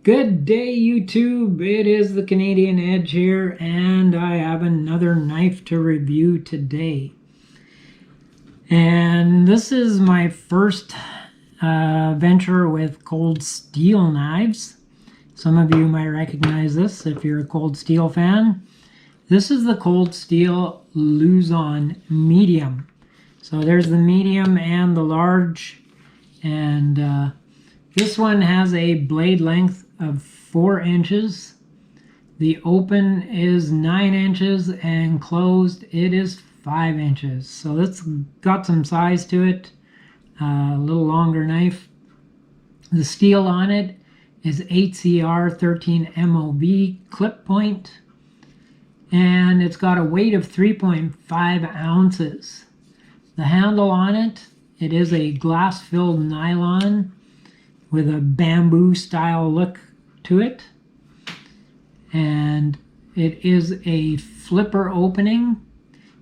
Good day, YouTube. It is the Canadian Edge here, and I have another knife to review today. And this is my first venture with Cold Steel knives. Some of you might recognize this if you're a Cold Steel fan. This is the Cold Steel Luzon Medium. So there's the medium and the large, and this one has a blade length of 4 inches. The open is 9 inches and closed it is 5 inches. So it's got some size to it, a little longer knife. The steel on it is 8CR 13 MOV clip point, and it's got a weight of 3.5 ounces. The handle on it, it is a glass-filled nylon with a bamboo style look to it, and it is a flipper opening.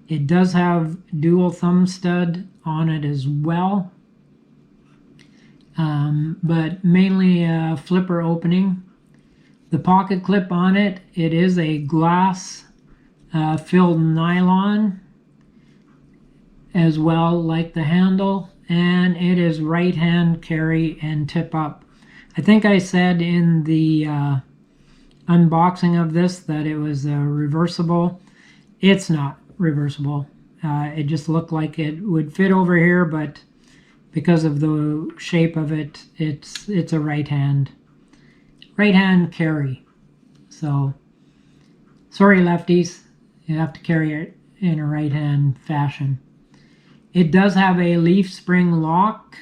It does have dual thumb stud on it as well, but mainly a flipper opening. The pocket clip on it, it is a glass filled nylon as well, like the handle, and it is right hand carry and tip up. I think I said in the unboxing of this that it was reversible. It's not reversible. It just looked like it would fit over here, but because of the shape of it, it's a right hand carry. So sorry, lefties, you have to carry it in a right hand fashion. It does have a leaf spring lock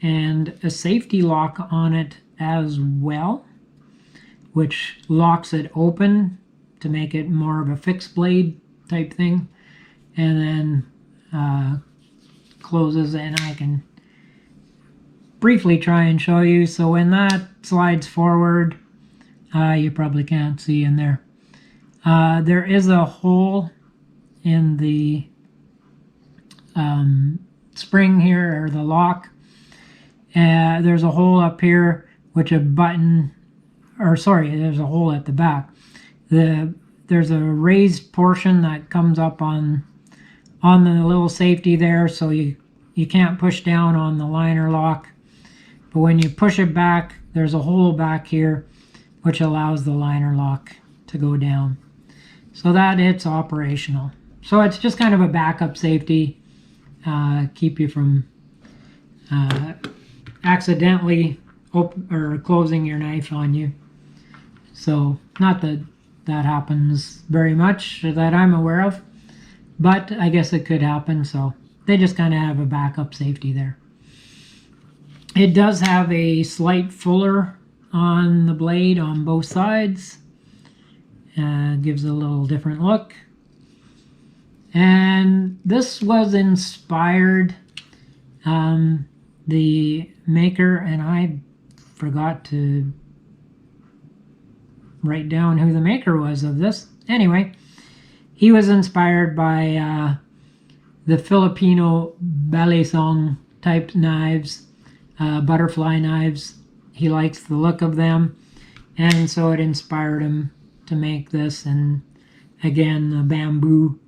and a safety lock on it as well, which locks it open to make it more of a fixed blade type thing, and then closes, and I can briefly try and show you. So when that slides forward, you probably can't see in there. There is a hole in the spring here, or the lock. There's a hole up here, which a button, or sorry, there's a hole at the back. There's a raised portion that comes up on the little safety there, so you can't push down on the liner lock. But when you push it back, there's a hole back here, which allows the liner lock to go down. So that it's operational. So it's just kind of a backup safety, keep you from accidentally or closing your knife on you. So not that that happens very much that I'm aware of, but I guess it could happen, so they just kind of have a backup safety there. It does have a slight fuller on the blade on both sides. Gives it a little different look. And this was inspired, the maker, and I forgot to write down who the maker was of this. Anyway, he was inspired by the Filipino balisong type knives, butterfly knives. He likes the look of them, and so it inspired him to make this. And again, the bamboo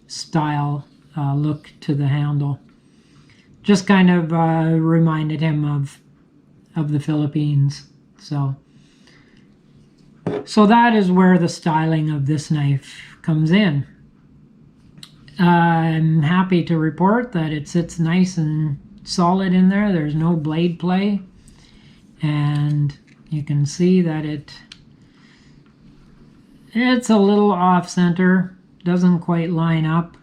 style look to the handle just kind of reminded him of the Philippines. So that is where the styling of this knife comes in. I'm happy to report that it sits nice and solid in there. There's no blade play, and you can see that it's a little off center, doesn't quite line up,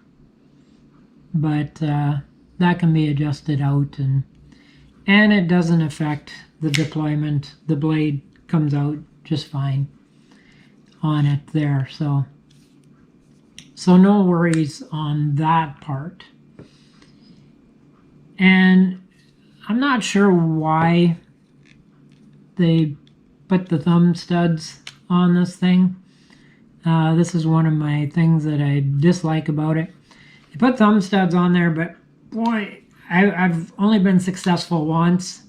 but that can be adjusted out, and it doesn't affect the deployment. The blade comes out just fine on it there, so no worries on that part. And I'm not sure why they put the thumb studs on this thing. This is one of my things that I dislike about it. They put thumb studs on there, but boy, I've only been successful once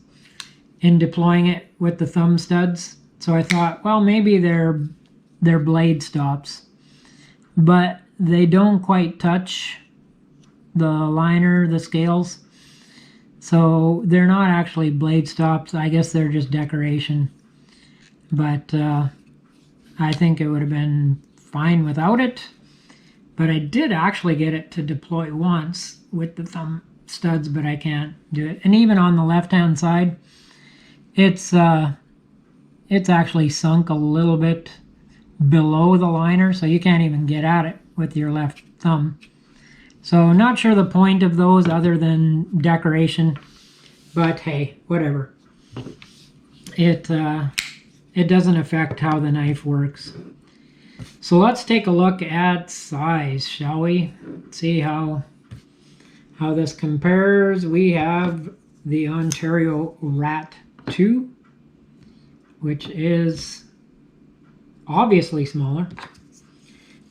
in deploying it with the thumb studs. So I thought, well, maybe they're blade stops, but they don't quite touch the liner, the scales. So they're not actually blade stops. I guess they're just decoration. But I think it would have been fine without it. But I did actually get it to deploy once with the thumb studs, but I can't do it. And even on the left-hand side, it's actually sunk a little bit below the liner, so you can't even get at it with your left thumb. So not sure the point of those other than decoration, but hey, whatever. It doesn't affect how the knife works. So let's take a look at size, shall we? See how this compares. We have the Ontario Rat 2, which is obviously smaller.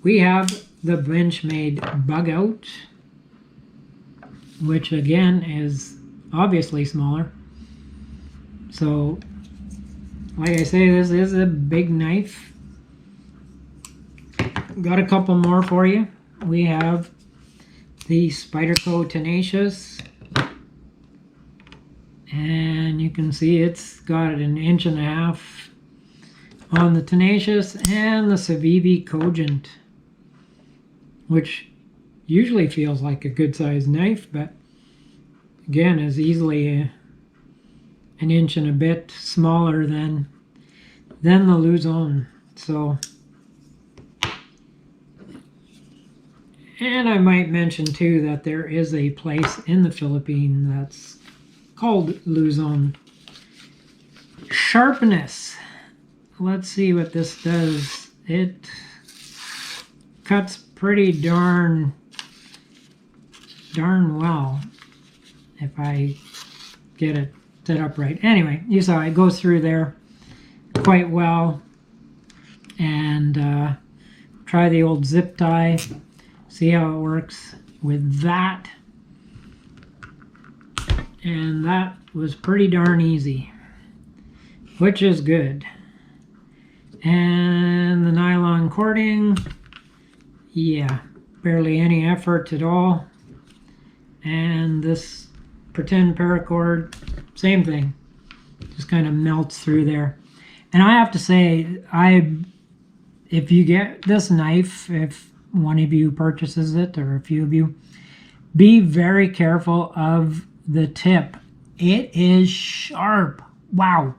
We have the Benchmade Bug Out, which again is obviously smaller. So, like I say, this is a big knife. Got a couple more for you. We have the Spyderco Tenacious, and you can see it's got an 1.5 inches on the Tenacious, and the Civivi Cogent, which usually feels like a good sized knife, but again is easily an inch and a bit smaller than the Luzon. So, and I might mention too that there is a place in the Philippines that's called Luzon. Sharpness. Let's see what this does. It cuts pretty darn well if I get it set up right. Anyway, you saw it goes through there quite well. And try the old zip tie. See how it works with that. And that was pretty darn easy, which is good. And the nylon cording, yeah, barely any effort at all. And this pretend paracord, same thing, just kind of melts through there. And I have to say, if you get this knife, if one of you purchases it or a few of you, be very careful of the tip. It is sharp. Wow.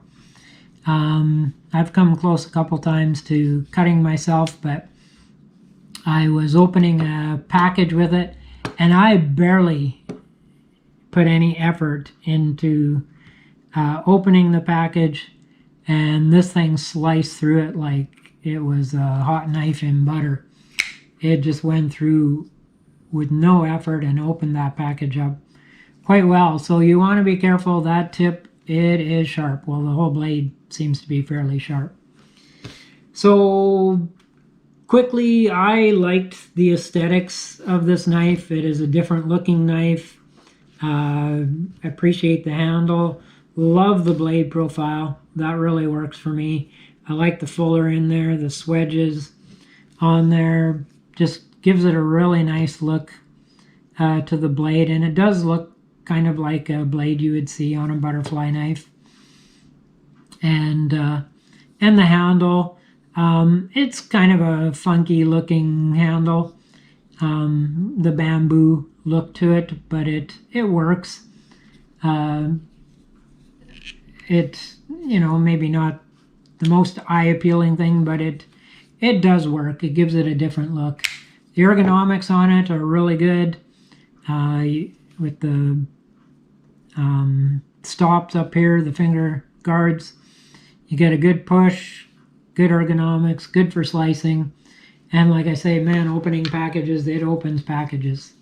I've come close a couple times to cutting myself, but I was opening a package with it and I barely put any effort into opening the package, and this thing sliced through it like it was a hot knife in butter. It just went through with no effort and opened that package up quite well. So you want to be careful. That tip, it is sharp. Well, the whole blade seems to be fairly sharp. So quickly, I liked the aesthetics of this knife. It is a different looking knife. Appreciate the handle. Love the blade profile. That really works for me. I like the fuller in there, the swedges on there. Just gives it a really nice look to the blade, and it does look kind of like a blade you would see on a butterfly knife. And the handle, it's kind of a funky looking handle, the bamboo look to it, but it works. It, maybe not the most eye appealing thing, but it does work. It gives it a different look. The ergonomics on it are really good, with the stops up here, the finger guards. You get a good push, good ergonomics, good for slicing. And like I say, man, opening packages, it opens packages.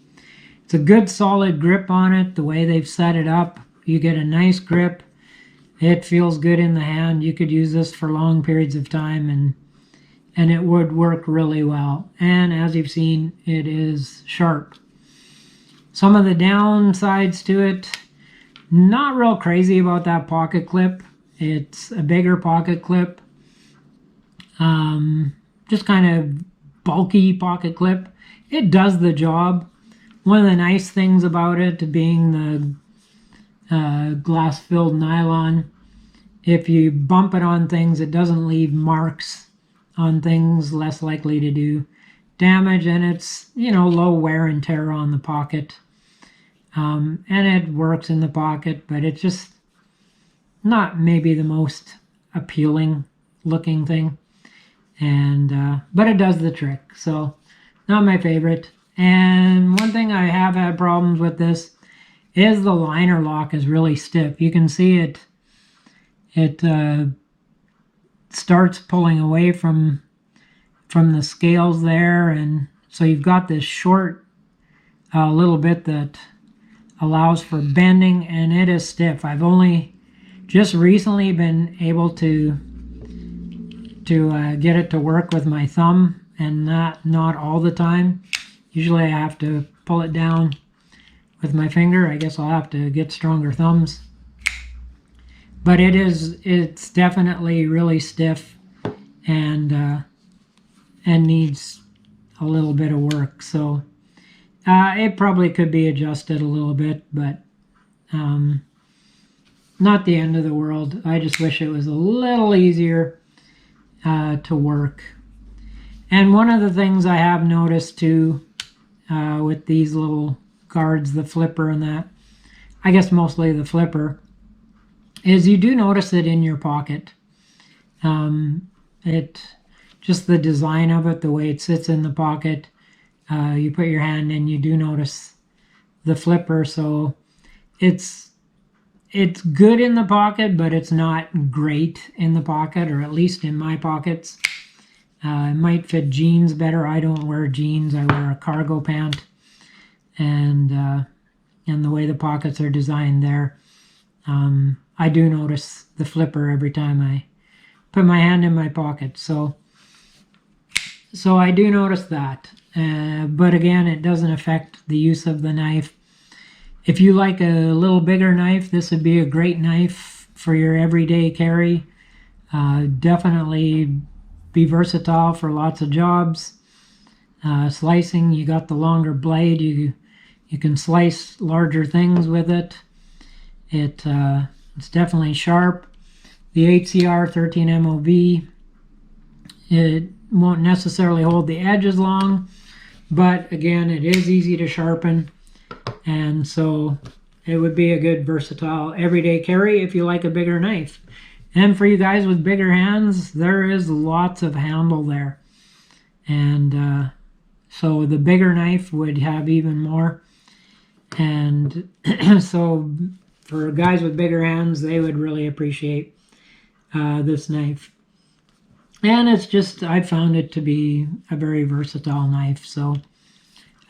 It's a good solid grip on it. The way they've set it up, you get a nice grip. It feels good in the hand. You could use this for long periods of time, and it would work really well. And as you've seen, it is sharp. Some of the downsides to it, not real crazy about that pocket clip. It's a bigger pocket clip. Just kind of bulky pocket clip. It does the job. One of the nice things about it being the glass-filled nylon, if you bump it on things, it doesn't leave marks on things, less likely to do damage, and it's, you know, low wear and tear on the pocket. And it works in the pocket, but it's just not maybe the most appealing looking thing. And but it does the trick, so not my favorite. And one thing I have had problems with this is the liner lock is really stiff. You can see it starts pulling away from the scales there, and so you've got this short little bit that allows for bending, and it is stiff. I've only just recently been able to get it to work with my thumb, and not all the time. Usually I have to pull it down with my finger. I guess I'll have to get stronger thumbs. But it's definitely really stiff, and needs a little bit of work. So it probably could be adjusted a little bit, but not the end of the world. I just wish it was a little easier to work. And one of the things I have noticed too with these little guards, the flipper and that, I guess mostly the flipper, is you do notice it in your pocket. Just the design of it, the way it sits in the pocket, you put your hand in, you do notice the flipper. So it's good in the pocket, but it's not great in the pocket, or at least in my pockets. It might fit jeans better. I don't wear jeans. I wear a cargo pant, and the way the pockets are designed there, I do notice the flipper every time I put my hand in my pocket. So I do notice that. But again, it doesn't affect the use of the knife. If you like a little bigger knife, this would be a great knife for your everyday carry. Definitely be versatile for lots of jobs. Slicing, you got the longer blade. You can slice larger things with it. It's definitely sharp. The HCR 13 MOV, it won't necessarily hold the edges long, but again, it is easy to sharpen, and so it would be a good versatile everyday carry if you like a bigger knife. And for you guys with bigger hands, there is lots of handle there, and so the bigger knife would have even more. And so for guys with bigger hands, they would really appreciate this knife. And it's just, I found it to be a very versatile knife, so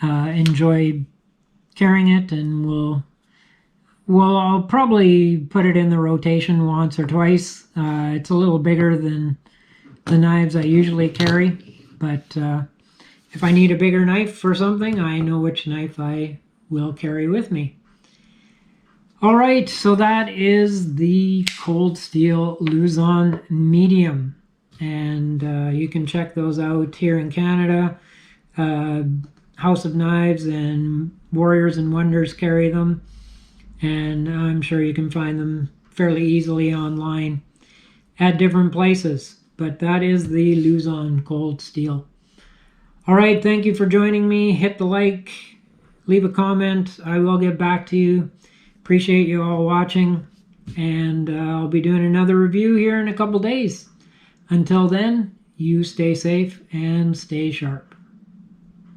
enjoy carrying it, and I'll probably put it in the rotation once or twice. It's a little bigger than the knives I usually carry, but if I need a bigger knife for something, I know which knife I will carry with me. All right, so that is the Cold Steel Luzon Medium. And you can check those out here in Canada. House of Knives and Warriors and Wonders carry them, and I'm sure you can find them fairly easily online at different places. But that is the Luzon Cold Steel. All right, thank you for joining me. Hit the like, leave a comment. I will get back to you. Appreciate you all watching, and I'll be doing another review here in a couple days. Until then, you stay safe and stay sharp.